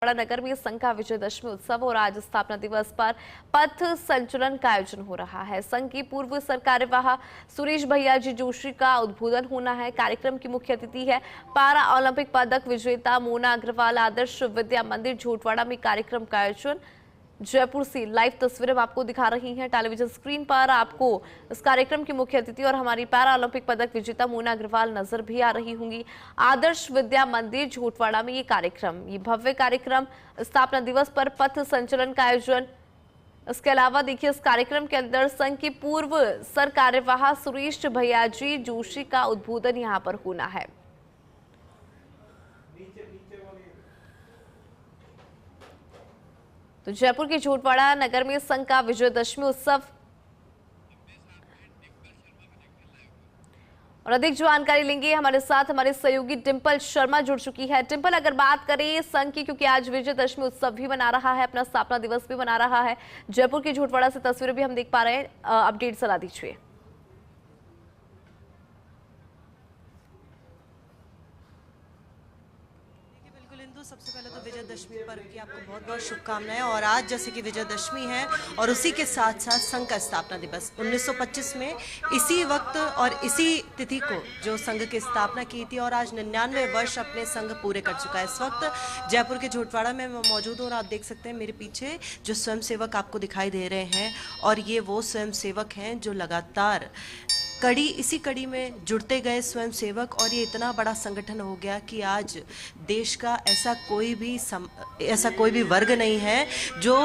बड़ा नगर में संघ का विजयदशमी उत्सव और आज स्थापना दिवस पर पथ संचलन का आयोजन हो रहा है। संघ की पूर्व सरकार्यवाह सुरेश भैया जी जोशी का उद्बोधन होना है। कार्यक्रम की मुख्य अतिथि है पारा ओलंपिक पदक विजेता मोना अग्रवाल। आदर्श विद्या मंदिर झोटवाड़ा में कार्यक्रम का आयोजन। जयपुर से लाइव तस्वीरें हम आपको दिखा रही हैं टेलीविजन स्क्रीन पर। आपको इस कार्यक्रम की मुख्य अतिथि और हमारी पैरा ओलंपिक पदक विजेता मोना अग्रवाल नजर भी आ रही होंगी। आदर्श विद्या मंदिर झोटवाड़ा में ये भव्य कार्यक्रम स्थापना दिवस पर पथ संचलन का आयोजन। इसके अलावा देखिए इस कार्यक्रम के अंदर संघ की पूर्व सरकार्यवाह सुरेश भैया जी जोशी का उद्बोधन यहाँ पर होना है। तो जयपुर के झोटवाड़ा नगर में संघ का विजयदशमी उत्सव और अधिक जानकारी लेंगे हमारे साथ हमारे सहयोगी डिंपल शर्मा जुड़ चुकी है। डिंपल, अगर बात करें संघ की, क्योंकि आज विजयदशमी उत्सव भी मना रहा है, अपना स्थापना दिवस भी मना रहा है, जयपुर के झोटवाड़ा से तस्वीरें भी हम देख पा रहे हैं, अपडेट सलाह दीजिए। सबसे पहले तो विजयदशमी पर्व की आपको बहुत बहुत शुभकामनाएं। और आज जैसे कि विजयदशमी है और उसी के साथ साथ संघ का स्थापना दिवस 1925 में इसी वक्त और इसी तिथि को जो संघ की स्थापना की थी और आज 99 वर्ष अपने संघ पूरे कर चुका है। इस वक्त जयपुर के झोटवाड़ा में मैं मौजूद हूँ और आप देख सकते हैं मेरे पीछे जो स्वयंसेवक आपको दिखाई दे रहे हैं और ये वो स्वयंसेवक हैं जो लगातार इसी कड़ी में जुड़ते गए स्वयंसेवक और ये इतना बड़ा संगठन हो गया कि आज देश का ऐसा कोई भी वर्ग नहीं है जो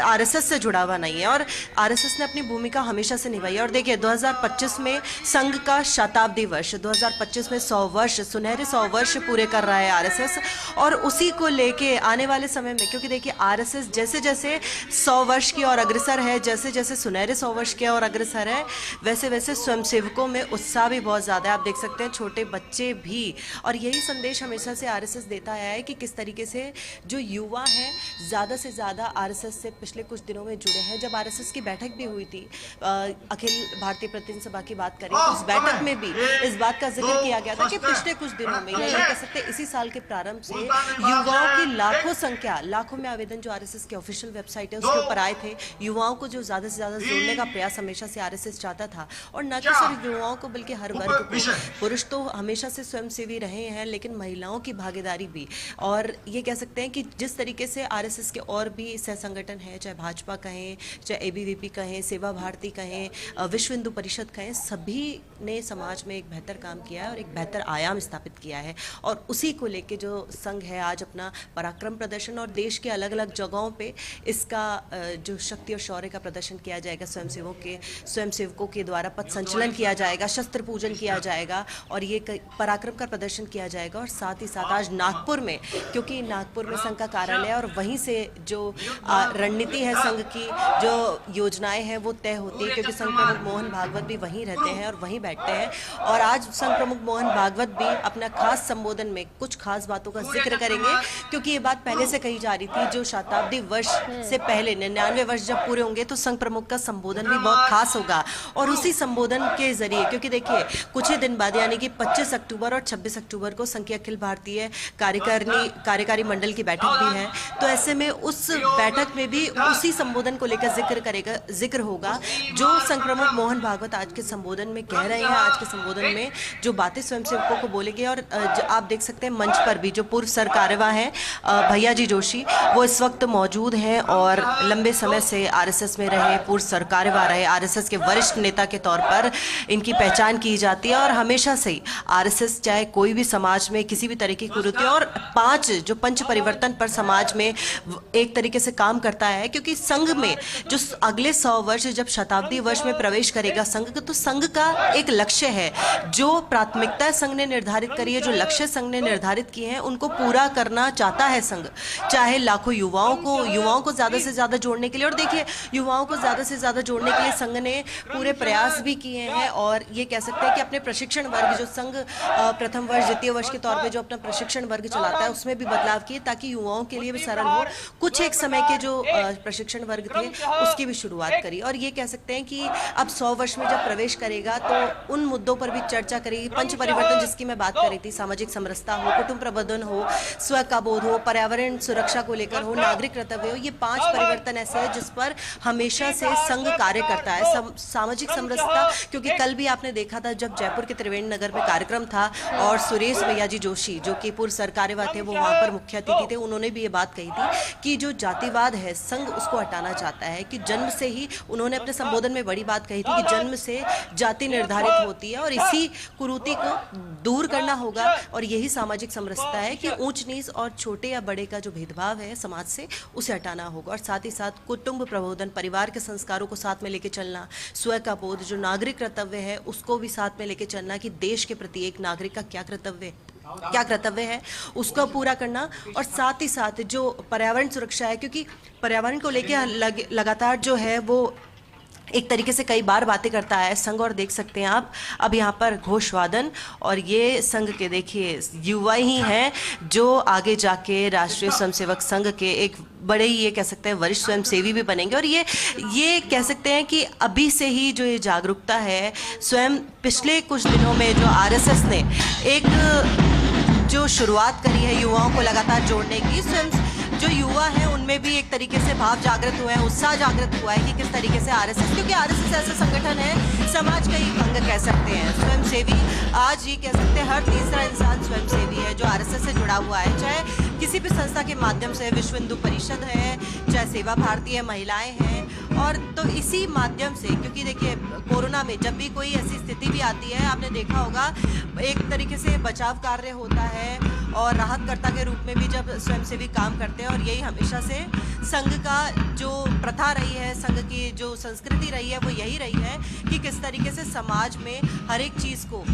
आरएसएस से जुड़ा हुआ नहीं है और आरएसएस ने अपनी भूमिका हमेशा से निभाई है। और देखिए 2025 में संघ का शताब्दी वर्ष, 2025 में 100 वर्ष, सुनहरे 100 वर्ष पूरे कर रहा है आरएसएस। और उसी को लेके आने वाले समय में, क्योंकि देखिए आरएसएस जैसे जैसे 100 वर्ष की ओर अग्रसर है, जैसे जैसे सुनहरे 100 वर्ष की ओर अग्रसर है, वैसे वैसे स्वयंसेवकों में उत्साह भी बहुत ज़्यादा है। आप देख सकते हैं छोटे बच्चे भी। और यही संदेश हमेशा से आरएसएस देता आया है कि किस तरीके से जो युवा हैं ज़्यादा से ज़्यादा आरएसएस से पिछले कुछ दिनों में जुड़े हैं। जब आरएसएस की बैठक भी हुई थी, अखिल भारतीय प्रतिनिधि सभा की बात करें, उस बैठक में भी इस बात का जिक्र किया गया था कि पिछले कुछ दिनों में, या कह सकते हैं इसी साल के प्रारंभ से, युवाओं की लाखों संख्या, लाखों में आवेदन जो आरएसएस की ऑफिशियल वेबसाइट है उसके ऊपर आए थे। युवाओं को जो ज़्यादा से ज़्यादा जोड़ने का प्रयास हमेशा से आरएसएस चाहता था। और न कि सिर्फ युवाओं को बल्कि हर वर्ग को। पुरुष तो हमेशा से स्वयंसेवी रहे हैं, लेकिन महिलाओं की भागीदारी भी। और ये कह सकते हैं कि जिस तरीके से आरएसएस के और भी सह संगठन हैं, चाहे भाजपा कहें, चाहे एबीवीपी कहें, सेवा भारती कहें, विश्व हिंदू परिषद कहें, सभी ने समाज में एक बेहतर काम किया है और एक बेहतर आयाम स्थापित किया है। और उसी को लेके जो संघ है आज अपना पराक्रम प्रदर्शन और देश के अलग अलग जगहों पे इसका जो शक्ति और शौर्य का प्रदर्शन किया जाएगा, स्वयंसेवकों के द्वारा पथ संचलन किया जाएगा, शस्त्र पूजन किया जाएगा और ये पराक्रम का प्रदर्शन किया जाएगा। और साथ ही साथ आज नागपुर में, क्योंकि नागपुर में संघ का कार्यालय है और वहीं से जो रणनीति है संघ की, जो योजनाएं हैं वो तय होती है, क्योंकि संघ प्रमुख मोहन भागवत भी वहीं रहते हैं और वहीं बैठते हैं। और आज संघ प्रमुख मोहन भागवत भी अपना खास संबोधन में कुछ खास बातों का जिक्र करेंगे, क्योंकि ये बात पहले से कही जा रही थी, जो शताब्दी वर्ष से पहले 99 वर्ष जब पूरे होंगे तो संघ प्रमुख का संबोधन भी बहुत खास होगा। और उसी संबोधन के जरिए, क्योंकि देखिए कुछ ही दिन बाद यानी कि 25 अक्टूबर और 26 अक्टूबर को संघ की अखिल भारतीय कार्यकारी मंडल की बैठक भी है, तो ऐसे में उस बैठक में भी उसी संबोधन को लेकर जिक्र होगा जो संघ प्रमुख मोहन भागवत आज के संबोधन में कह रहे हैं। आज के संबोधन में जो बातें स्वयंसेवकों को बोलेंगे। और आप देख सकते हैं मंच पर भी जो पूर्व सरकार्यवाह हैं भैया जी जोशी, वो इस वक्त मौजूद हैं और लंबे समय से आरएसएस में रहे, पूर्व सरकार्यवाह रहे, आरएसएस के वरिष्ठ नेता के तौर पर इनकी पहचान की जाती है। और हमेशा से ही आरएसएस चाहे कोई भी समाज में किसी भी तरह की कुरीति और पंच परिवर्तन पर समाज में एक तरीके से काम करता है, क्योंकि संघ में जो अगले 100 वर्ष जब शताब्दी वर्ष में प्रवेश करेगा संघ, तो संघ का एक लक्ष्य है, जो प्राथमिकता संघ ने निर्धारित करी है, जो लक्ष्य संघ ने निर्धारित किए हैं, उनको पूरा करना चाहता है संघ। चाहे लाखों युवाओं को ज्यादा से ज्यादा जोड़ने के लिए, और देखिए युवाओं को ज्यादा से ज्यादा जोड़ने के लिए संघ ने पूरे प्रयास भी किए हैं और ये कह सकते हैं कि अपने प्रशिक्षण वर्ग जो संघ प्रथम वर्ष द्वितीय वर्ष के तौर पे जो अपना प्रशिक्षण वर्ग चलाता है उसमें भी बदलाव किए ताकि युवाओं के लिए भी सरल हो। कुछ एक समय के जो प्रशिक्षण वर्ग थे उसकी भी शुरुआत करी और ये कह सकते हैं कि अब 100 वर्ष में जब प्रवेश करेगा तो उन मुद्दों पर भी चर्चा करेगी। पंच परिवर्तन जिसकी मैं बात कर रही थी, सामाजिक समरसता हो, कुटुंब प्रबंधन हो, स्व का बोध हो, पर्यावरण सुरक्षा को लेकर हो, नागरिक कर्तव्य हो, ये 5 परिवर्तन ऐसे हैं जिस पर हमेशा से संघ कार्य करता है। सामाजिक समरसता, क्योंकि कल भी आपने देखा था जब जयपुर के त्रिवेणी नगर में कार्यक्रम था और सुरेश भैया जी जोशी जो कि पूर्व सरकार्यवाह थे वो वहां पर मुख्य अतिथि थे, उन्होंने भी ये बात कही थी कि जो जातिवाद है संघ उसको हटाना चाहता है कि जन्म से ही, उन्होंने अपने संबोधन में बड़ी बात कही थी कि जन्म से जाति निर्धारित होती है और इसी कुरीति को दूर करना होगा और यही सामाजिक समरसता है कि ऊंच नीच और छोटे या बड़े का जो भेदभाव है समाज से उसे हटाना होगा और साथ ही साथ कुटुंब प्रबोधन, परिवार के संस्कारों को साथ में लेके चलना, स्व का बोध, जो नागरिक कर्तव्य है उसको भी साथ में लेके चलना कि देश के प्रति एक नागरिक का क्या कर्तव्य है उसको पूरा करना और साथ ही साथ जो पर्यावरण सुरक्षा है, क्योंकि पर्यावरण को लेके लगातार जो है वो एक तरीके से कई बार बातें करता है संघ और देख सकते हैं आप अब यहाँ पर घोषवादन और ये संघ के देखिए युवा ही हैं जो आगे जाके राष्ट्रीय स्वयंसेवक संघ के एक बड़े ही ये कह सकते हैं वरिष्ठ स्वयंसेवी भी बनेंगे और ये कह सकते हैं कि अभी से ही जो ये जागरूकता है स्वयं पिछले कुछ दिनों में जो आरएसएस ने एक जो शुरुआत करी है युवाओं को लगातार जोड़ने की, स्वयं जो युवा हैं उनमें भी एक तरीके से भाव जागृत हुआ है, उत्साह जागृत हुआ है कि किस तरीके से आरएसएस, क्योंकि आरएसएस ऐसा संगठन है समाज का ही अंग कह सकते हैं, स्वयंसेवी। आज ये कह सकते हैं हर तीसरा इंसान स्वयंसेवी है जो आरएसएस से जुड़ा हुआ है, चाहे किसी भी संस्था के माध्यम से, विश्व हिंदू परिषद है, चाहे सेवा भारती है, महिलाएं हैं, और तो इसी माध्यम से, क्योंकि देखिए कोरोना में जब भी कोई ऐसी स्थिति भी आती है, आपने देखा होगा एक तरीके से बचाव कार्य होता है और राहतकर्ता के रूप में भी जब स्वयंसेवी काम करते हैं और यही हमेशा से संघ का जो प्रथा रही है, संघ की जो संस्कृति रही है वो यही रही है कि किस तरीके से समाज में हर एक चीज़ को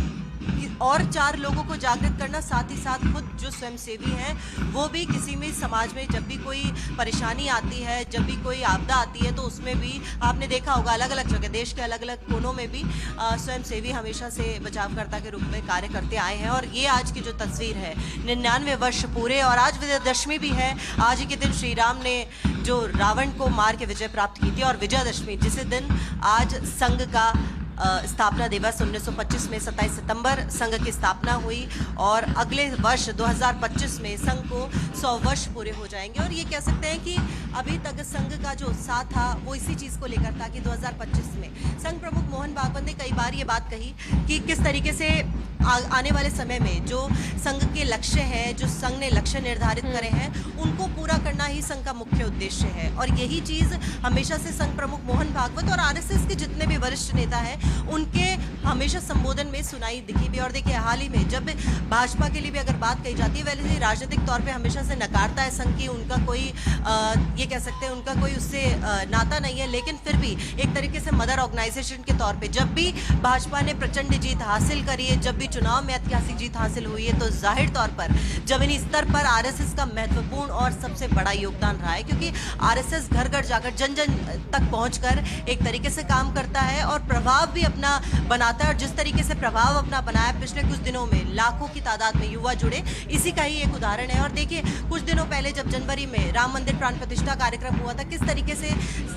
और 4 लोगों को जागृत करना, साथ ही साथ खुद जो स्वयंसेवी हैं वो भी किसी में समाज में जब भी कोई परेशानी आती है, जब भी कोई आपदा आती है तो उसमें भी आपने देखा होगा अलग अलग जगह देश के अलग अलग कोनों में भी स्वयंसेवी हमेशा से बचावकर्ता के रूप में कार्य करते आए हैं। और ये आज की जो तस्वीर है 99 वर्ष पूरे और आज विजयदशमी भी है। आज ही के दिन श्री राम ने जो रावण को मार के विजय प्राप्त की थी और विजयदशमी जिस दिन आज संघ का स्थापना दिवस 1925 में 27 सितंबर संघ की स्थापना हुई और अगले वर्ष 2025 में संघ को 100 वर्ष पूरे हो जाएंगे। और ये कह सकते हैं कि अभी तक संघ का जो उत्साह था वो इसी चीज़ को लेकर था कि 2025 में संघ प्रमुख मोहन भागवत ने कई बार ये बात कही कि किस तरीके से आने वाले समय में जो संघ के लक्ष्य हैं, जो संघ ने लक्ष्य निर्धारित करे हैं, उनको पूरा करना ही संघ का मुख्य उद्देश्य है। और यही चीज़ हमेशा से संघ प्रमुख मोहन भागवत और आरएसएस के जितने भी वरिष्ठ नेता हैं उनके हमेशा संबोधन में सुनाई दिखी भी। और देखिए हाल ही में जब भाजपा के लिए भी अगर बात कही जाती है, वैसे राजनीतिक तौर पे हमेशा से नकारता है संघ की, उनका कोई ये कह सकते हैं उनका कोई उससे नाता नहीं है, लेकिन फिर भी एक तरीके से मदर ऑर्गेनाइजेशन के तौर पे जब भी भाजपा ने प्रचंड जीत हासिल करी है, जब भी चुनाव में ऐतिहासिक जीत हासिल हुई है, तो जाहिर तौर पर जमीनी स्तर पर आरएसएस का महत्वपूर्ण और सबसे बड़ा योगदान रहा है, क्योंकि आरएसएस घर घर जाकर जन जन तक पहुंचकर एक तरीके से काम करता है और प्रभाव भी अपना बनाता है। और जिस तरीके से प्रभाव अपना बनाया पिछले कुछ दिनों में लाखों की तादाद में युवा जुड़े, इसी का ही एक उदाहरण है। और देखिए कुछ दिनों पहले जब जनवरी में राम मंदिर प्राण प्रतिष्ठा कार्यक्रम हुआ था, किस तरीके से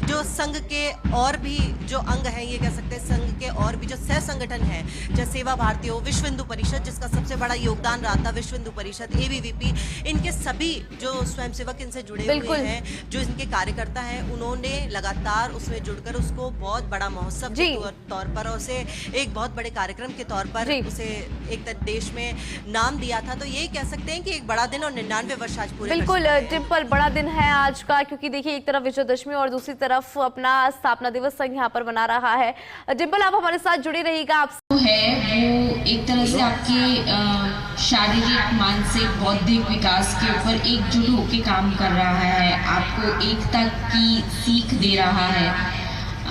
जो संघ के और भी जो अंग हैं, ये कह सकते हैं संघ के और भी जो सह संगठन है, जैसे सेवा भारती हो, विश्व हिंदू परिषद जिसका सबसे बड़ा योगदान रहा था, विश्व हिंदू परिषद, एबीवीपी, इनके सभी जो स्वयंसेवक इनसे जुड़े हुए हैं, जो इनके कार्यकर्ता हैं, उन्होंने लगातार उसमें जुड़कर उसको बहुत बड़ा महोत्सव के तौर पर, उसे एक बहुत बड़े कार्यक्रम के तौर पर उसे एक देश में नाम दिया था। तो ये कह सकते हैं कि एक बड़ा दिन और 99 वर्ष आज पूरे। बिल्कुल डिम्पल, बड़ा दिन है आज का, क्योंकि देखिए एक तरफ विजयदशमी और दूसरी तरफ अपना स्थापना दिवस संघ यहाँ पर मना रहा है। डिम्पल आप हमारे साथ जुड़े रहिएगा। आप है वो एक तरह से आपके शारीरिक, मानसिक, बौद्धिक विकास के ऊपर एकजुट होकर काम कर रहा है, आपको एकता की सीख दे रहा है।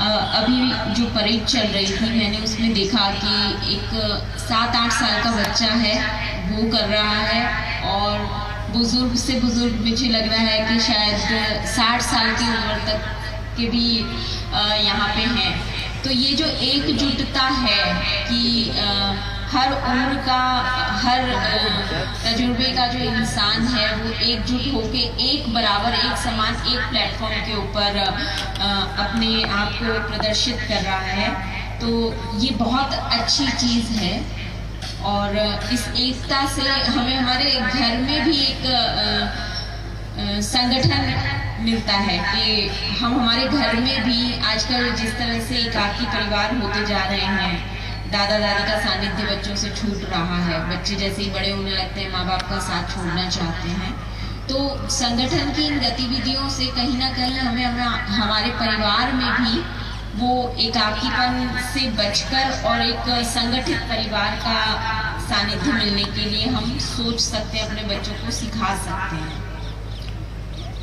अभी जो परेड चल रही थी मैंने उसमें देखा कि एक 7-8 साल का बच्चा है वो कर रहा है और बुजुर्ग से बुजुर्ग मुझे लग रहा है कि शायद 60 साल की उम्र तक के भी यहाँ पे हैं। तो ये जो एकजुटता है कि हर उम्र का, हर तजुर्बे का जो इंसान है वो एकजुट होके एक बराबर, एक समान, एक प्लेटफॉर्म के ऊपर अपने आप को प्रदर्शित कर रहा है, तो ये बहुत अच्छी चीज़ है। और इस एकता से हमें हमारे घर में भी एक संगठन मिलता है कि हम हमारे घर में भी आजकल जिस तरह से एकाकी परिवार होते जा रहे हैं, दादा दादी का सानिध्य बच्चों से छूट रहा है, बच्चे जैसे ही बड़े होने लगते हैं माँ बाप का साथ छोड़ना चाहते हैं, तो संगठन की इन गतिविधियों से कहीं ना कहीं हमें हमारे परिवार में भी वो एकाकीपन से बचकर और एक संगठित परिवार का सानिध्य मिलने के लिए हम सोच सकते हैं, अपने बच्चों को सिखा सकते हैं।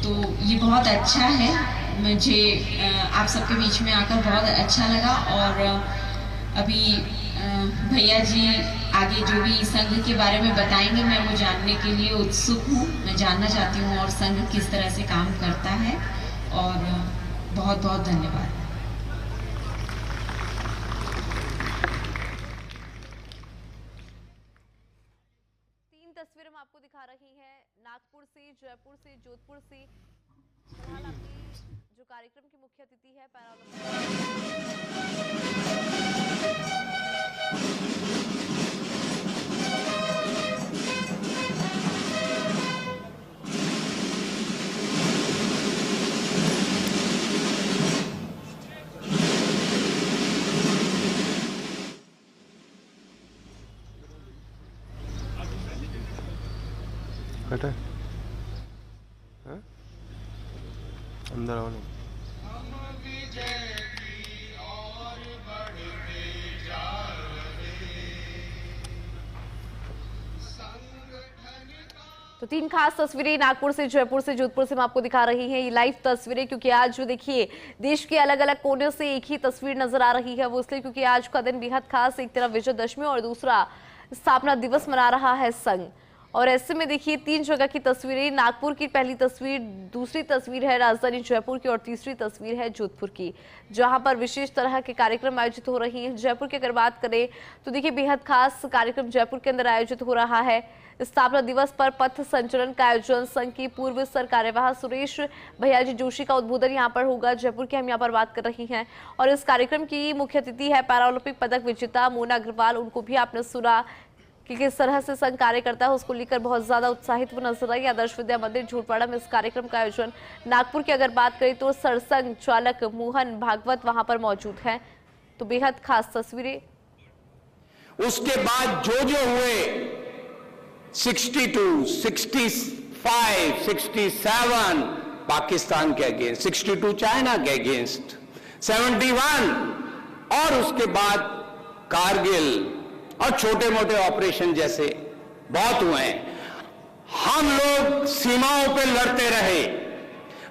तो ये बहुत अच्छा है, मुझे आप सबके बीच में आकर बहुत अच्छा लगा। और अभी भैया जी आगे जो भी संघ के बारे में बताएंगे मैं वो जानने के लिए उत्सुक हूँ, मैं जानना चाहती हूँ और संघ किस तरह से काम करता है। और बहुत बहुत धन्यवाद। तस्वीरें हम आपको दिखा रही हैं नागपुर से, जयपुर से, जोधपुर से। फिलहाल आपकी जो कार्यक्रम की मुख्य अतिथि है बेटा अंदर आओ ना। तो 3 खास तस्वीरें नागपुर से, जयपुर से, जोधपुर से हम आपको दिखा रही हैं। ये लाइव तस्वीरें, क्योंकि आज जो देखिए देश के अलग अलग कोने से एक ही तस्वीर नजर आ रही है, वो इसलिए क्योंकि आज का दिन बेहद खास, एक तरफ विजयदशमी और दूसरा स्थापना दिवस मना रहा है संघ। और ऐसे में देखिए 3 जगह की तस्वीरें, नागपुर की पहली तस्वीर, दूसरी तस्वीर है राजधानी जयपुर की और तीसरी तस्वीर है जोधपुर की, जहां पर विशेष तरह के कार्यक्रम आयोजित हो रही हैं। जयपुर की अगर बात करें तो देखिए बेहद खास कार्यक्रम जयपुर के अंदर आयोजित हो रहा है। स्थापना दिवस पर पथ संचलन का आयोजन संघ की पूर्व सरकार्यवाह सुरेश भैयाजी जोशी का उद्बोधन यहाँ पर होगा। जयपुर की हम यहाँ पर बात कर रही हैं और इस कार्यक्रम की मुख्य अतिथि है पैरालंपिक पदक विजेता मोना अग्रवाल। उनको भी आपने सुना कि किस तरह से संघ कार्य करता है, उसको लेकर बहुत ज्यादा उत्साहित वो नजर आई। आदर्श विद्या मंदिर झोटवाड़ा में इस कार्यक्रम का आयोजन। नागपुर की अगर बात करें तो सरसंघ चालक मोहन भागवत वहां पर मौजूद हैं। तो बेहद खास तस्वीरें। उसके बाद जो हुए 62, 65, 67 पाकिस्तान के अगेंस्ट, 62 चाइना के अगेंस्ट, 71 और उसके बाद कारगिल और छोटे मोटे ऑपरेशन जैसे बहुत हुए हैं। हम लोग सीमाओं पे लड़ते रहे,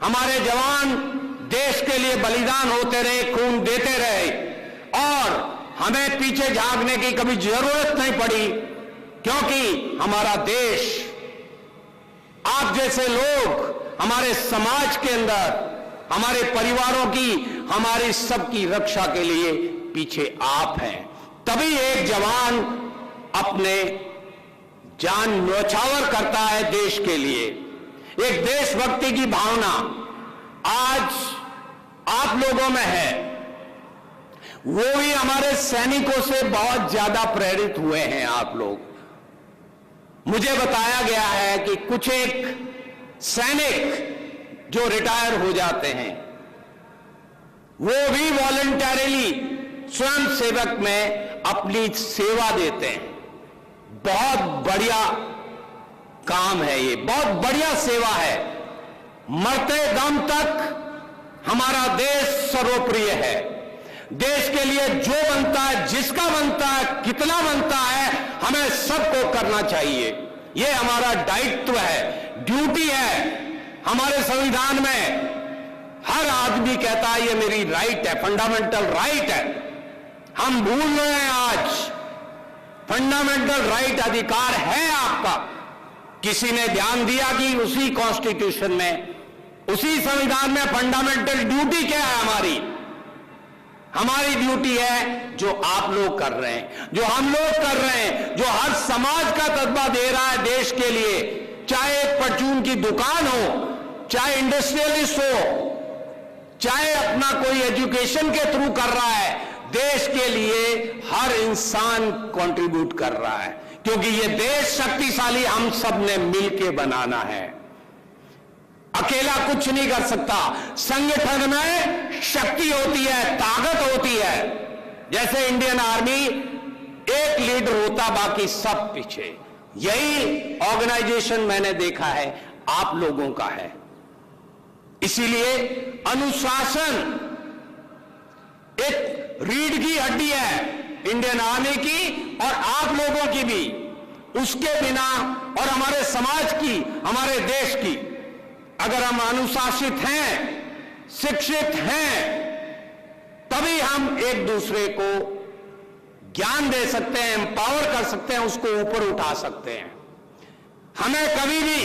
हमारे जवान देश के लिए बलिदान होते रहे, खून देते रहे और हमें पीछे झांकने की कभी जरूरत नहीं पड़ी, क्योंकि हमारा देश, आप जैसे लोग हमारे समाज के अंदर, हमारे परिवारों की, हमारी सबकी रक्षा के लिए पीछे आप हैं। तभी एक जवान अपने जान न्यौछावर करता है देश के लिए। एक देशभक्ति की भावना आज आप लोगों में है, वो भी हमारे सैनिकों से बहुत ज्यादा प्रेरित हुए हैं आप लोग। मुझे बताया गया है कि कुछ एक सैनिक जो रिटायर हो जाते हैं वो भी वॉलंटरीली स्वयं सेवक में अपनी सेवा देते हैं। बहुत बढ़िया काम है ये, बहुत बढ़िया सेवा है। मरते दम तक हमारा देश सर्वप्रिय है। देश के लिए जो बनता है, जिसका बनता है, कितना बनता है, हमें सबको करना चाहिए। ये हमारा दायित्व है, ड्यूटी है। हमारे संविधान में हर आदमी कहता है ये मेरी राइट है, फंडामेंटल राइट है। हम भूल रहे हैं आज, फंडामेंटल राइट अधिकार है आपका। किसी ने ध्यान दिया कि उसी कॉन्स्टिट्यूशन में, उसी संविधान में फंडामेंटल ड्यूटी क्या है हमारी, हमारी ड्यूटी है जो आप लोग कर रहे हैं, जो हम लोग कर रहे हैं, जो हर समाज का तजबा दे रहा है देश के लिए, चाहे एक परचून की दुकान हो, चाहे इंडस्ट्रियलिस्ट हो, चाहे अपना कोई एजुकेशन के थ्रू कर रहा है, देश के लिए हर इंसान कंट्रीब्यूट कर रहा है, क्योंकि ये देश शक्तिशाली हम सब ने मिलकर बनाना है। अकेला कुछ नहीं कर सकता। संगठन में शक्ति होती है, ताकत होती है। जैसे इंडियन आर्मी एक लीडर होता, बाकी सब पीछे। यही ऑर्गेनाइजेशन मैंने देखा है आप लोगों का है। इसीलिए अनुशासन एक रीढ़ की हड्डी है इंडियन आर्मी की और आप लोगों की भी। उसके बिना और हमारे समाज की, हमारे देश की, अगर हम अनुशासित हैं, शिक्षित हैं, तभी हम एक दूसरे को ज्ञान दे सकते हैं, एम्पावर कर सकते हैं, उसको ऊपर उठा सकते हैं। हमें कभी भी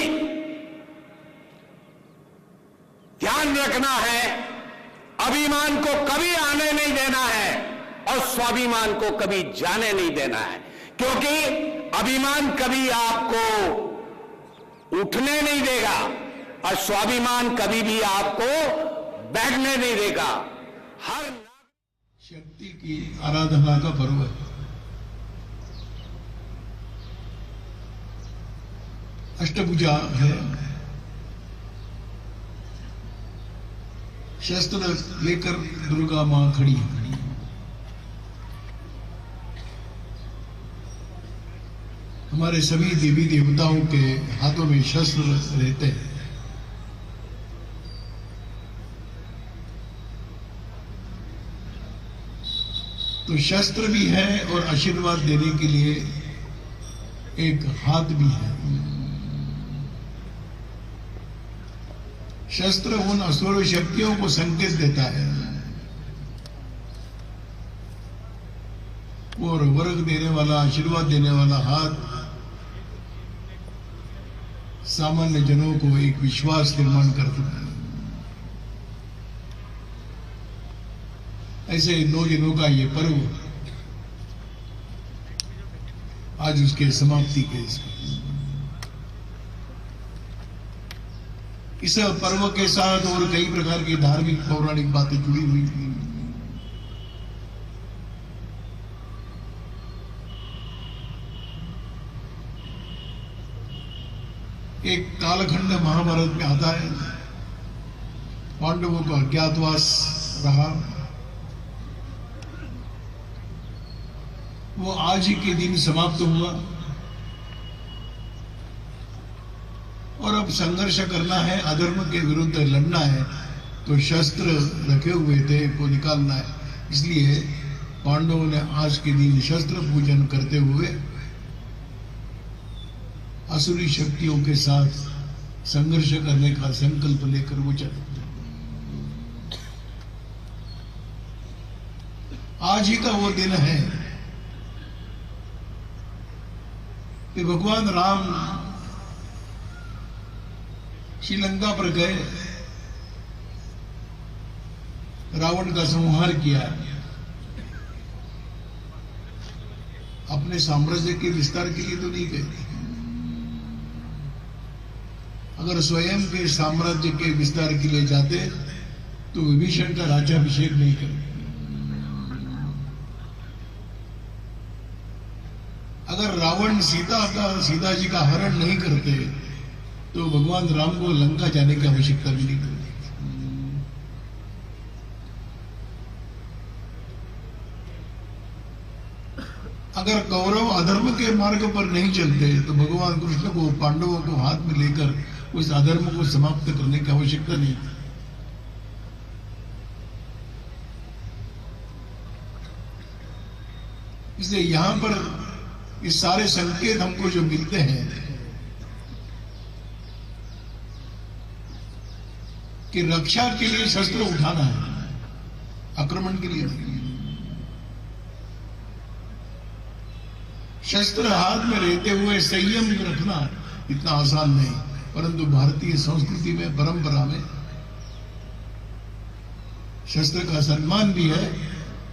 ध्यान रखना है, अभिमान को कभी आने नहीं देना है और स्वाभिमान को कभी जाने नहीं देना है, क्योंकि अभिमान कभी आपको उठने नहीं देगा और स्वाभिमान कभी भी आपको बैठने नहीं देगा। हर शक्ति की आराधना का पर्व है। अष्टभुजा है, शस्त्र लेकर दुर्गा मां खड़ी है। हमारे सभी देवी देवताओं के हाथों में शस्त्र रहते हैं। तो शस्त्र भी है और आशीर्वाद देने के लिए एक हाथ भी है। शस्त्र उन असुर शक्तियों को संकेत देता है और वर्ग देने वाला, आशीर्वाद देने वाला हाथ सामान्य जनों को एक विश्वास निर्माण करता है। ऐसे 9 दिनों का ये पर्व आज उसके समाप्ति के इस पर्व के साथ और कई प्रकार की धार्मिक पौराणिक बातें जुड़ी हुई थी। एक कालखंड महाभारत में आता है, पांडवों का अज्ञातवास रहा। वो आज ही के दिन समाप्त हुआ और अब संघर्ष करना है, अधर्म के विरुद्ध लड़ना है, तो शस्त्र रखे हुए थे को निकालना है। इसलिए पांडवों ने आज के दिन शस्त्र पूजन करते हुए असुरी शक्तियों के साथ संघर्ष करने का संकल्प लेकर वो चले। आज ही का वो दिन है कि भगवान राम श्रीलंका पर गए, रावण का संहार किया। अपने साम्राज्य के विस्तार के लिए तो नहीं गए। अगर स्वयं के साम्राज्य के विस्तार के लिए जाते तो विभीषण का राज्याभिषेक नहीं करते। अगर रावण सीता जी का हरण नहीं करते तो भगवान राम को लंका जाने की आवश्यकता भी नहीं करती। अगर कौरव अधर्म के मार्ग पर नहीं चलते तो भगवान कृष्ण को पांडवों को हाथ में लेकर उस अधर्म को समाप्त करने की आवश्यकता नहीं थी। इसलिए यहां पर ये सारे संकेत हमको जो मिलते हैं कि रक्षा के लिए शस्त्र उठाना है, आक्रमण के लिए नहीं। शस्त्र हाथ में रहते हुए संयम रखना इतना आसान नहीं, परंतु भारतीय संस्कृति में, परंपरा में शस्त्र का सम्मान भी है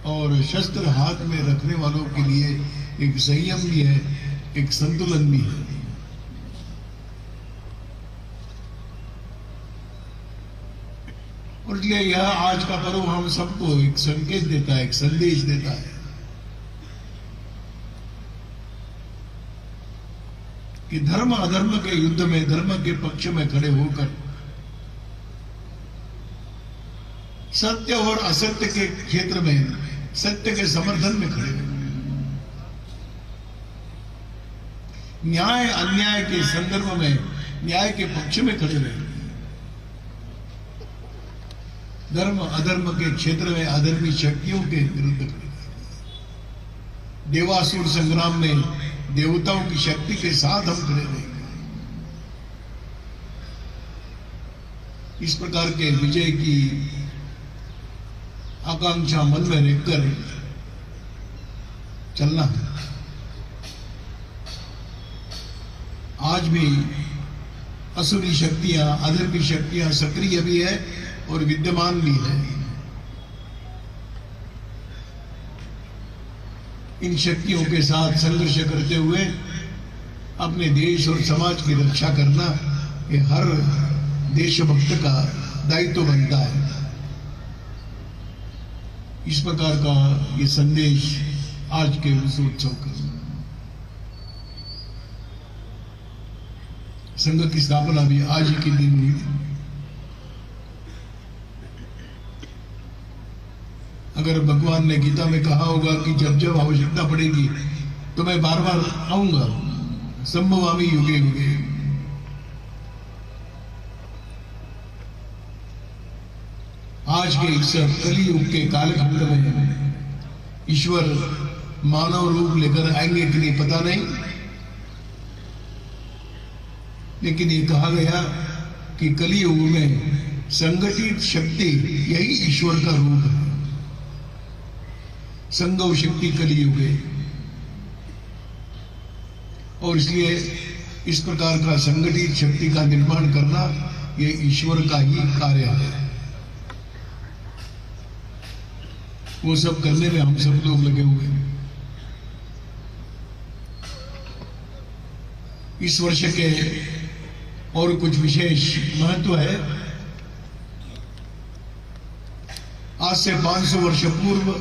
और शस्त्र हाथ में रखने वालों के लिए एक संयम भी है, एक संतुलन भी है। और इसलिए यह आज का पर्व हम सबको एक संकेत देता है, एक संदेश देता है कि धर्म अधर्म के युद्ध में धर्म के पक्ष में खड़े होकर सत्य और असत्य के क्षेत्र में सत्य के समर्थन में खड़े हो, न्याय अन्याय के संदर्भ में न्याय के पक्ष में खड़े रहे, धर्म अधर्म के क्षेत्र में अधर्मी शक्तियों के विरुद्ध खड़े रहे। देवासुर संग्राम में देवताओं की शक्ति के साथ हम खड़े रहे। इस प्रकार के विजय की आकांक्षा मन में रखकर चलना है। आज भी असुरी शक्तियां, अधर्मी शक्तियां सक्रिय भी है और विद्यमान भी है। इन शक्तियों के साथ संघर्ष करते हुए अपने देश और समाज की रक्षा करना ये हर देशभक्त का दायित्व बनता है। इस प्रकार का ये संदेश आज के इस उत्सव का। संघ की स्थापना भी आज ही के दिन हुई। अगर भगवान ने गीता में कहा होगा कि जब जब आवश्यकता पड़ेगी तो मैं बार बार आऊंगा, संभवामि युगे युगे। आज के इस कलियुग के कालखंड में ईश्वर मानव रूप लेकर आएंगे कि नहीं पता नहीं, लेकिन ये कहा गया कि कलियुग में संगठित शक्ति यही ईश्वर का रूप है। संगव शक्ति कलियुगे, और इसलिए इस प्रकार का संगठित शक्ति का निर्माण करना ये ईश्वर का ही कार्य है। वो सब करने में हम सब लोग लगे हुए हैं। इस वर्ष के और कुछ विशेष महत्व है। आज से 500 वर्ष पूर्व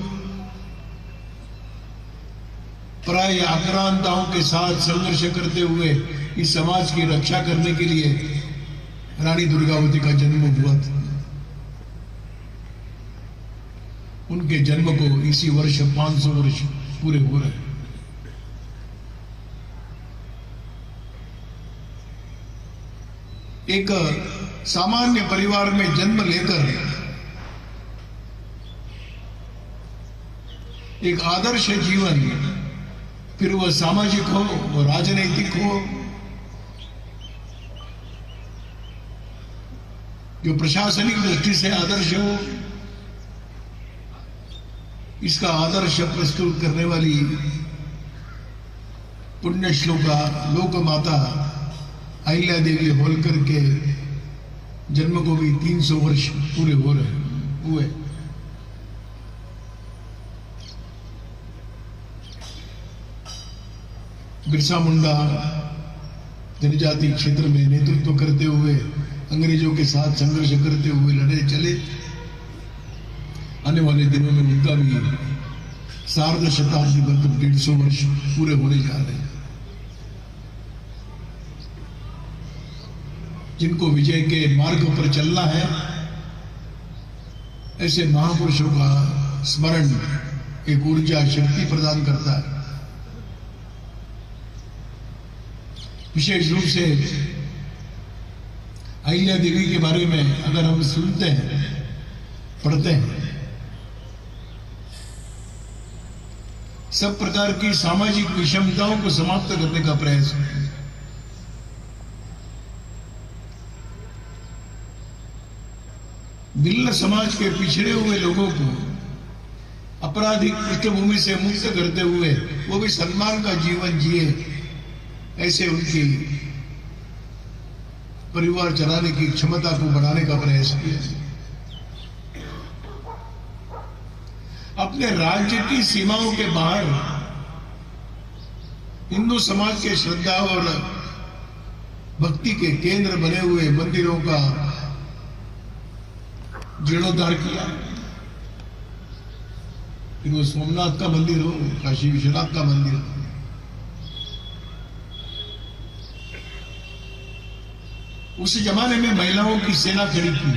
प्राय आक्रांताओं के साथ संघर्ष करते हुए इस समाज की रक्षा करने के लिए रानी दुर्गावती का जन्म हुआ था। उनके जन्म को इसी वर्ष 500 वर्ष पूरे हो रहे हैं। एक सामान्य परिवार में जन्म लेकर एक आदर्श जीवन, फिर वह सामाजिक हो, वह राजनीतिक हो, जो प्रशासनिक दृष्टि से आदर्श हो, इसका आदर्श प्रस्तुत करने वाली पुण्य श्लोका लोक माता अहिल्या देवी होलकर के जन्म को भी 300 वर्ष पूरे हो रहे हुए। बिरसा मुंडा जनजाति क्षेत्र में नेतृत्व करते हुए अंग्रेजों के साथ संघर्ष करते हुए लड़े चले। आने वाले दिनों में उनका भी सार्ध शताब्दी मतलब 150 वर्ष पूरे होने जा रहे हैं। जिनको विजय के मार्ग पर चलना है, ऐसे महापुरुषों का स्मरण एक ऊर्जा शक्ति प्रदान करता है। विशेष रूप से अहिल्या देवी के बारे में अगर हम सुनते हैं, पढ़ते हैं, सब प्रकार की सामाजिक विषमताओं को समाप्त करने का प्रयास है। भिल्ल समाज के पिछड़े हुए लोगों को आपराधिक पृष्ठभूमि से मुक्त करते हुए वो भी सम्मान का जीवन जिए, ऐसे उनकी परिवार चलाने की क्षमता को बढ़ाने का प्रयास किया। अपने अपने राज्य की सीमाओं के बाहर हिंदू समाज के श्रद्धा और भक्ति के केंद्र बने हुए मंदिरों का जीर्णोद्धार किया। कि वो सोमनाथ का मंदिर हो, काशी विश्वनाथ का मंदिर हो, उस जमाने में महिलाओं की सेना खड़ी की।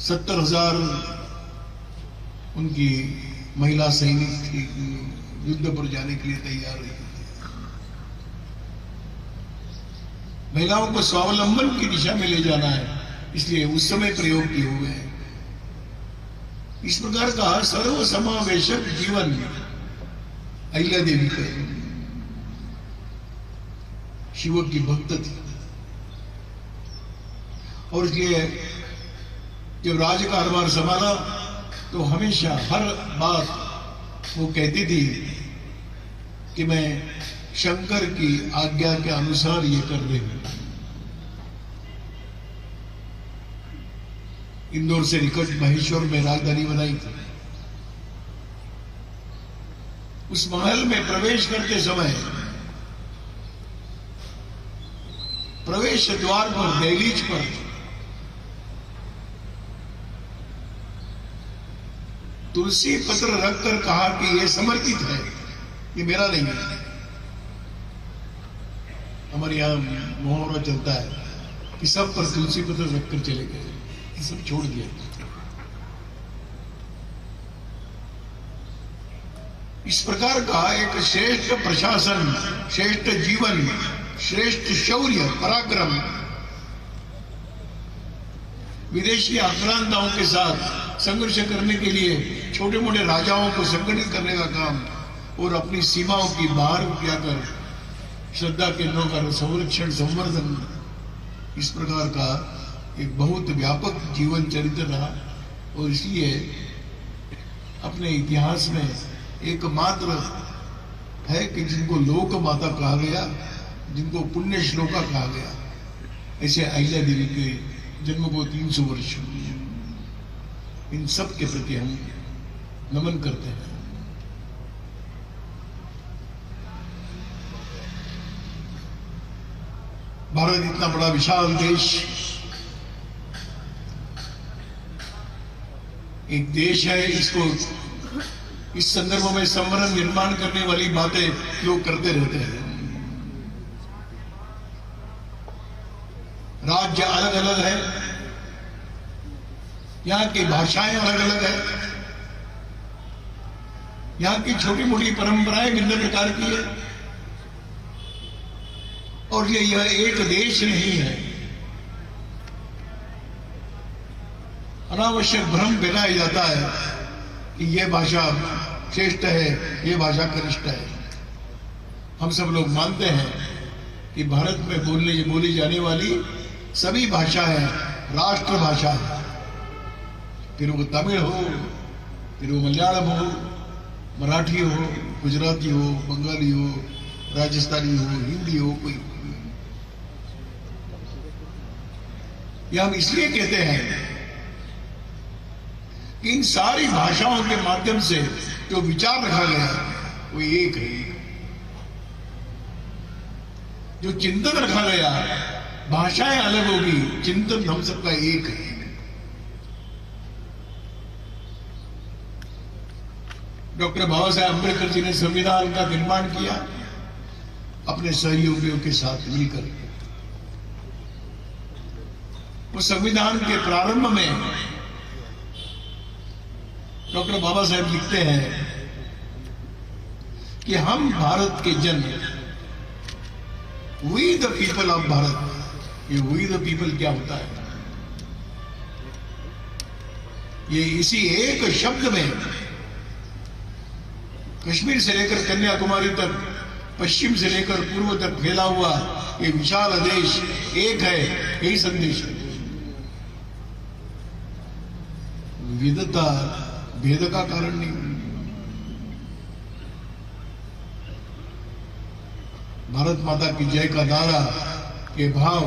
70,000 उनकी महिला सैनिक थी, युद्ध पर जाने के लिए तैयार रही। महिलाओं को स्वावलंबन की दिशा में ले जाना है, इसलिए उस समय प्रयोग किए हुए हैं। इस प्रकार का सर्वसमावेशक जीवन अहिल्या देवी का शिव की भक्त थी। और इसलिए जब राजकारभार संभाला तो हमेशा हर बात वो कहती थी कि मैं शंकर की आज्ञा के अनुसार ये कर रही हूं। इंदौर से निकट महेश्वर में राजधानी बनाई थी। उस महल में प्रवेश करते समय प्रवेश द्वार पर, दहलीज पर तुलसी पत्र रखकर कहा कि यह समर्पित है, ये मेरा नहीं है। हमारे यहां मुहावरा चलता है कि सब पर तुलसी पत्र रखकर चले गए, ये सब छोड़ दिया। इस प्रकार का एक श्रेष्ठ प्रशासन, श्रेष्ठ जीवन, श्रेष्ठ शौर्य, पराक्रम विदेशी आक्रांताओं के साथ संघर्ष करने के लिए छोटे मोटे राजाओं को संगठित करने का काम और अपनी सीमाओं की बाहर क्या कर श्रद्धा केंद्रों का संरक्षण, संवर्धन, इस प्रकार का एक बहुत व्यापक जीवन चरित्र रहा। और इसलिए अपने इतिहास में एकमात्र है कि जिनको लोक माता कहा गया, जिनको पुण्य श्लोका कहा गया, ऐसे अहिल्या देवी के जन्म को 300 वर्ष इन सब के प्रति हम नमन करते हैं। भारत इतना बड़ा विशाल देश, एक देश है, इसको इस संदर्भ में संवरण निर्माण करने वाली बातें लोग करते रहते हैं। राज्य अलग अलग है, यहाँ की भाषाएं अलग अलग है, यहाँ की छोटी मोटी परंपराएं भिन्न प्रकार की है, और यह एक देश नहीं है। अनावश्यक भ्रम फैलाया जाता है कि यह भाषा श्रेष्ठ है, यह भाषा कनिष्ठ है। हम सब लोग मानते हैं कि भारत में बोली जाने वाली सभी भाषाएं राष्ट्रभाषा है। फिर वो तमिल हो, फिर वो मलयालम हो, मराठी हो, गुजराती हो, बंगाली हो, राजस्थानी हो, हिंदी हो, कोई। यह हम इसलिए कहते हैं कि इन सारी भाषाओं के माध्यम से जो विचार रखा गया वो एक है। जो चिंतन रखा गया, भाषाएं अलग होगी, चिंतन हम सबका एक है। डॉक्टर बाबा साहेब अम्बेडकर जी ने संविधान का निर्माण किया अपने सहयोगियों के साथ मिलकर। वो संविधान के प्रारंभ में डॉक्टर बाबा साहेब लिखते हैं कि हम भारत के जन, we the people of Bharat. ये वी द पीपल क्या होता है? ये इसी एक शब्द में कश्मीर से लेकर कन्याकुमारी तक, पश्चिम से लेकर पूर्व तक फैला हुआ ये विशाल देश एक है, यही संदेश है। विविधता भेद का कारण नहीं। भारत माता की जय का नारा के भाव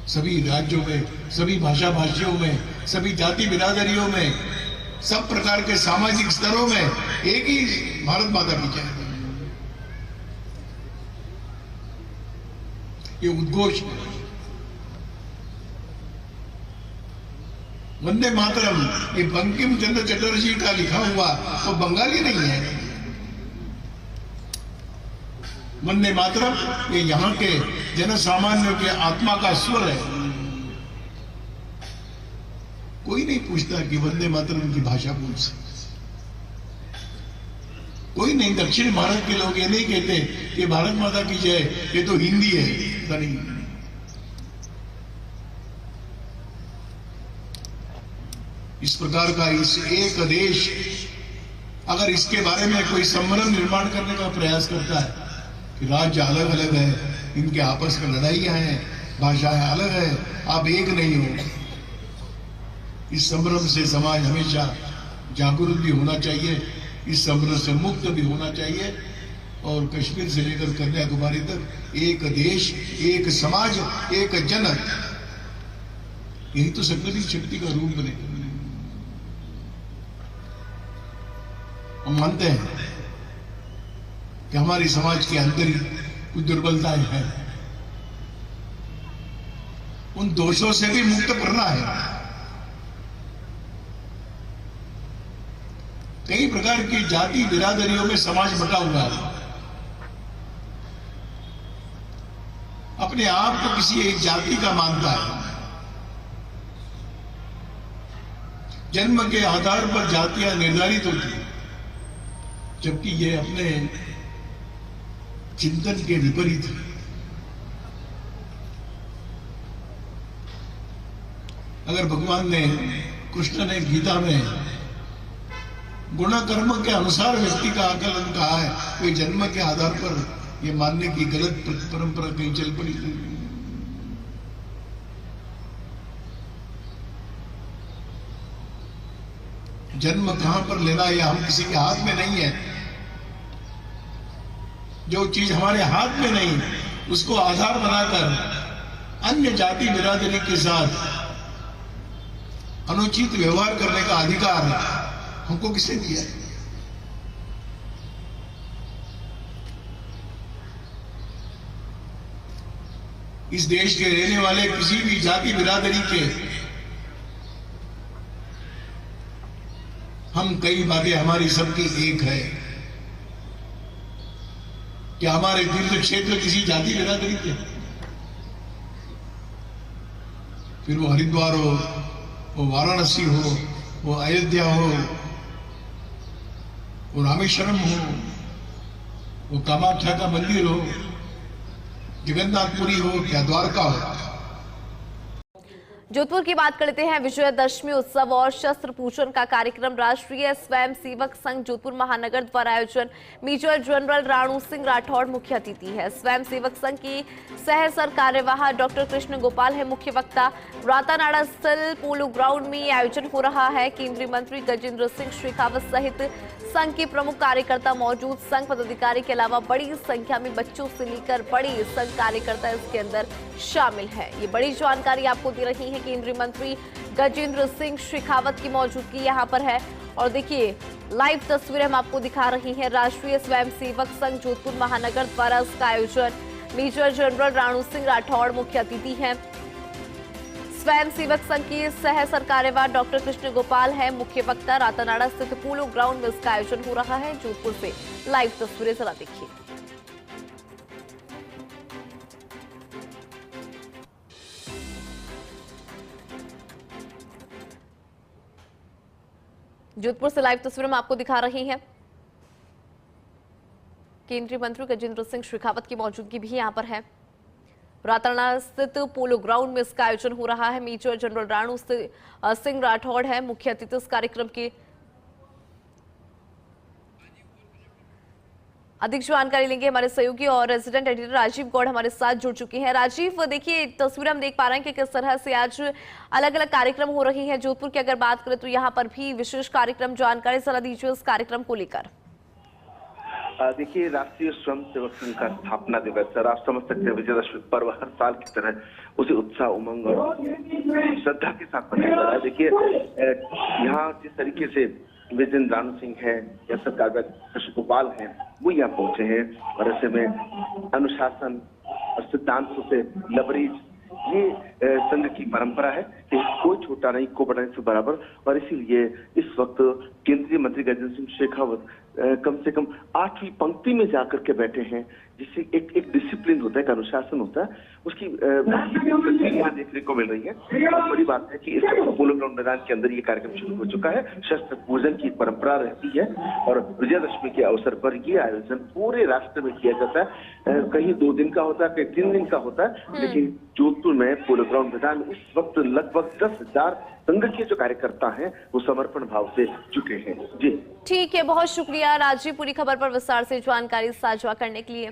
सभी राज्यों में, सभी भाषा भाषियों में सभी जाति बिरादरियों में, सब प्रकार के सामाजिक स्तरों में एक ही भारत माता की जय, ये उद्घोष है। वंदे मातरम ये बंकिम चंद्र चटर्जी का लिखा हुआ वो बंगाली नहीं है। वंदे मातरम ये यहाँ के जन सामान्यों के आत्मा का स्वर है। कोई नहीं पूछता कि वंदे मातरम की भाषा कौन सी। कोई नहीं, दक्षिण भारत के लोग ये नहीं कहते कि भारत माता की जय ये तो हिंदी है। नहीं, इस प्रकार का इस एक देश अगर इसके बारे में कोई संभ्रम निर्माण करने का प्रयास करता है कि राज्य अलग अलग है, इनके आपस में लड़ाइयां हैं, भाषाएं अलग है, आप एक नहीं हो, इस संभ्रम से समाज हमेशा जागरूक भी होना चाहिए, इस संभ्रम से मुक्त भी होना चाहिए और कश्मीर से लेकर कन्याकुमारी तक एक देश, एक समाज, एक जन, यही तो संगठित शक्ति का रूप बने। हम मानते हैं कि हमारी समाज के अंदर ही कुछ दुर्बलताएं हैं, उन दोषों से भी मुक्त करना है। कई प्रकार की जाति बिरादरियों में समाज बटा हुआ है। अपने आप को किसी एक जाति का मानता है। जन्म के आधार पर जातियां निर्धारित होती हैं, जबकि ये अपने चिंतन के विपरीत है। अगर भगवान ने, कृष्ण ने गीता में गुण कर्म के अनुसार व्यक्ति का आकलन कहा है, कोई जन्म के आधार पर ये मानने की गलत परंपरा कहीं चल पड़ी। जन्म कहां पर लेना यह हम किसी के हाथ में नहीं है। जो चीज हमारे हाथ में नहीं उसको आधार बनाकर अन्य जाति बिरादरी के साथ अनुचित व्यवहार करने का अधिकार हमको किसने दिया है? इस देश के रहने वाले किसी भी जाति बिरादरी के हम कई बातें हमारी सबकी एक है कि हमारे तीर्थ क्षेत्र किसी जाति बिरादरी के, फिर वो हरिद्वार हो, वो वाराणसी हो, वो अयोध्या हो, वो रामेश्वरम हो, वो कामाख्या का मंदिर हो, जगन्नाथपुरी हो, क्या द्वारका हो। जोधपुर की बात करते हैं। विजयदशमी उत्सव और शस्त्र पूजन का कार्यक्रम राष्ट्रीय स्वयं सेवक संघ जोधपुर महानगर द्वारा आयोजन। मेजर जनरल राणू सिंह राठौड़ मुख्य अतिथि है। स्वयं सेवक संघ की सह सर कार्यवाह डॉक्टर कृष्ण गोपाल है मुख्य वक्ता। रातानाड़ा स्थित पोलो ग्राउंड में आयोजन हो रहा है। केंद्रीय मंत्री गजेंद्र सिंह शेखावत सहित संघ के प्रमुख कार्यकर्ता मौजूद। संघ पदाधिकारी के अलावा बड़ी संख्या में बच्चों से लेकर बड़ी संघ कार्यकर्ता इसके अंदर शामिल है। ये बड़ी जानकारी आपको दे रही है केंद्रीय मंत्री गजेंद्र सिंह शेखावत की मौजूदगी यहाँ पर है। और देखिए लाइव तस्वीरें हम आपको दिखा रही हैं। राष्ट्रीय स्वयं सेवक संघ जोधपुर महानगर द्वारा इसका आयोजन। मेजर जनरल राणू सिंह राठौड़ मुख्य अतिथि हैं। स्वयं सेवक संघ की सह सरकार्यवाह डॉक्टर कृष्ण गोपाल है मुख्य वक्ता। रातानाड़ा स्थित पोलो ग्राउंड में इसका आयोजन हो रहा है। जोधपुर से लाइव तस्वीरें जरा देखिए। जोधपुर से लाइव तस्वीरें हम आपको दिखा रही हैं। केंद्रीय मंत्री गजेंद्र सिंह शेखावत की मौजूदगी भी यहां पर है। रातानाड़ा स्थित पोलो ग्राउंड में इसका आयोजन हो रहा है। मेजर जनरल राणू सिंह राठौड़ है मुख्य अतिथि इस कार्यक्रम के। अधिक जानकारी लेंगे हमारे सहयोगी और रेजिडेंट एडिटर राजीव गौड़ हमारे साथ जुड़ चुके हैं। राजीव, देखिए तस्वीर हम देख पा रहे हैं कि किस तरह से आज अलग अलग कार्यक्रम हो रही हैं। जोधपुर की अगर बात करें तो यहाँ पर भी विशेष कार्यक्रम, जानकारी जरा दीजिए इस कार्यक्रम को लेकर। देखिए, राष्ट्रीय स्वयंसेवक संघ का स्थापना दिवस है। आप समझ सकते हैं विजयदशमी पर्व हर साल की तरह उसे उत्साह, उमंग और श्रद्धा के साथ मनाया जा रहा है। देखिए, यहाँ जिस तरीके से विजेंद्र राणू सिंह है या सरकार शशि गोपाल हैं, वो यहाँ पहुंचे हैं और ऐसे में अनुशासन और सिद्धांतों से लबरेज, ये संघ की परंपरा है कि कोई छोटा नहीं, को बड़ा नहीं से बराबर। और इसीलिए इस वक्त केंद्रीय मंत्री गजेंद्र सिंह शेखावत कम से कम 8वीं पंक्ति में जाकर के बैठे हैं, जिससे एक डिसिप्लिन होता है, एक अनुशासन होता है, उसकी यहाँ देखने को मिल रही है। बहुत बड़ी बात है कि इस पोलो ग्राउंड मैदान के अंदर ये कार्यक्रम शुरू हो चुका है। शस्त्र पूजन की परंपरा रहती है और विजयदशमी के अवसर पर ये आयोजन पूरे राष्ट्र में किया जाता है। कहीं 2 दिन का होता है, कहीं 3 दिन का होता है, लेकिन जोधपुर में पोलो ग्राउंड मैदान में इस वक्त लगभग 10,000 संघ के जो कार्यकर्ता हैं वो समर्पण भाव से जुटे हैं। जी ठीक है, बहुत शुक्रिया राजीव, पूरी खबर पर विस्तार से जानकारी साझा करने के लिए।